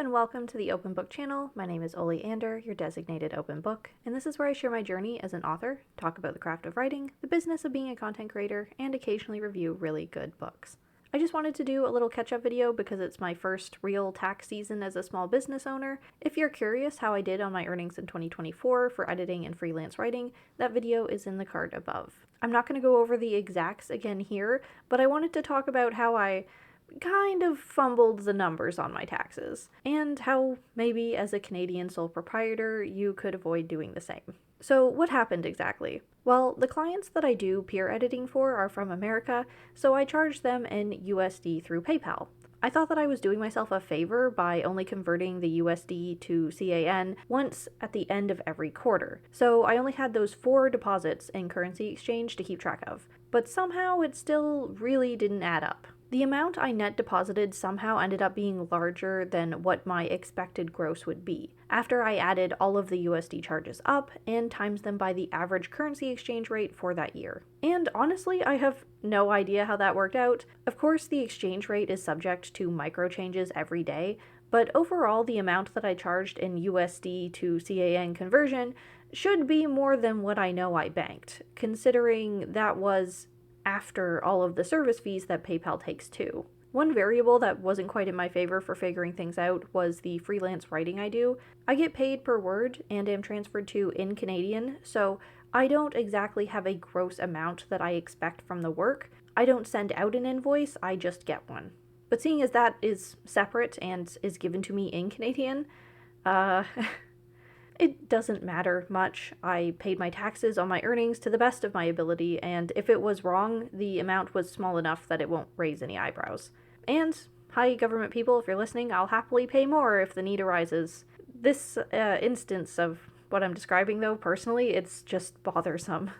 and welcome to the Open Book channel. My name is Oli Ander, your designated open book, and this is where I share my journey as an author, talk about the craft of writing, the business of being a content creator, and occasionally review really good books. I just wanted to do a little catch-up video because it's my first real tax season as a small business owner. If you're curious how I did on my earnings in 2024 for editing and freelance writing, that video is in the card above. I'm not going to go over the exacts again here, but I wanted to talk about how I kind of fumbled the numbers on my taxes, and how maybe as a Canadian sole proprietor you could avoid doing the same. So what happened exactly? Well, the clients that I do peer editing for are from America, so I charge them in USD through PayPal. I thought that I was doing myself a favor by only converting the USD to CAN once at the end of every quarter, so I only had those 4 deposits in currency exchange to keep track of. But somehow it still really didn't add up. The amount I net deposited somehow ended up being larger than what my expected gross would be, after I added all of the USD charges up and times them by the average currency exchange rate for that year. And honestly, I have no idea how that worked out. Of course, the exchange rate is subject to micro changes every day, but overall the amount that I charged in USD to CAN conversion should be more than what I know I banked, considering that was after all of the service fees that PayPal takes too. One variable that wasn't quite in my favor for figuring things out was the freelance writing I do. I get paid per word and am transferred to in Canadian, so I don't exactly have a gross amount that I expect from the work. I don't send out an invoice, I just get one. But seeing as that is separate and is given to me in Canadian, it doesn't matter much. I paid my taxes on my earnings to the best of my ability, and if it was wrong, the amount was small enough that it won't raise any eyebrows. And, hi government people, if you're listening, I'll happily pay more if the need arises. This instance of what I'm describing, though, personally, it's just bothersome.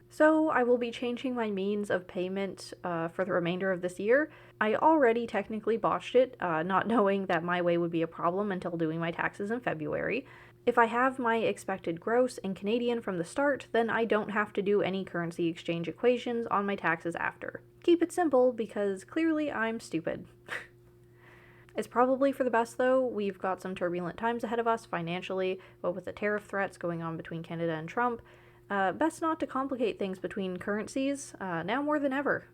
So I will be changing my means of payment for the remainder of this year. I already technically botched it, not knowing that my way would be a problem until doing my taxes in February. If I have my expected gross in Canadian from the start, then I don't have to do any currency exchange equations on my taxes after. Keep it simple, because clearly I'm stupid. It's probably for the best though. We've got some turbulent times ahead of us financially, but with the tariff threats going on between Canada and Trump, best not to complicate things between currencies, now more than ever.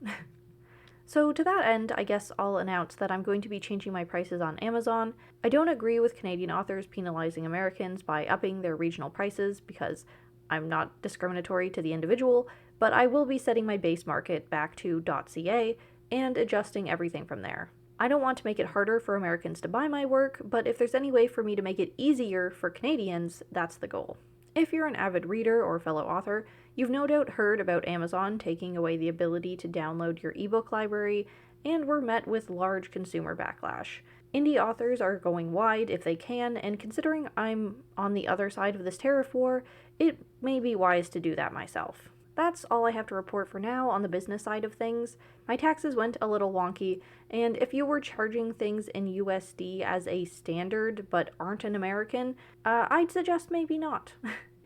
So to that end, I guess I'll announce that I'm going to be changing my prices on Amazon. I don't agree with Canadian authors penalizing Americans by upping their regional prices because I'm not discriminatory to the individual, but I will be setting my base market back to .ca and adjusting everything from there. I don't want to make it harder for Americans to buy my work, but if there's any way for me to make it easier for Canadians, that's the goal. If you're an avid reader or fellow author, you've no doubt heard about Amazon taking away the ability to download your ebook library, and were met with large consumer backlash. Indie authors are going wide if they can, and considering I'm on the other side of this tariff war, it may be wise to do that myself. That's all I have to report for now on the business side of things. My taxes went a little wonky, and if you were charging things in USD as a standard but aren't an American, I'd suggest maybe not.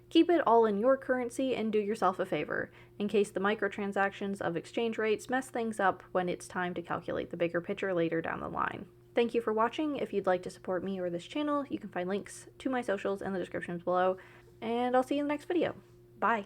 Keep it all in your currency and do yourself a favor, in case the microtransactions of exchange rates mess things up when it's time to calculate the bigger picture later down the line. Thank you for watching. If you'd like to support me or this channel, you can find links to my socials in the descriptions below, and I'll see you in the next video. Bye!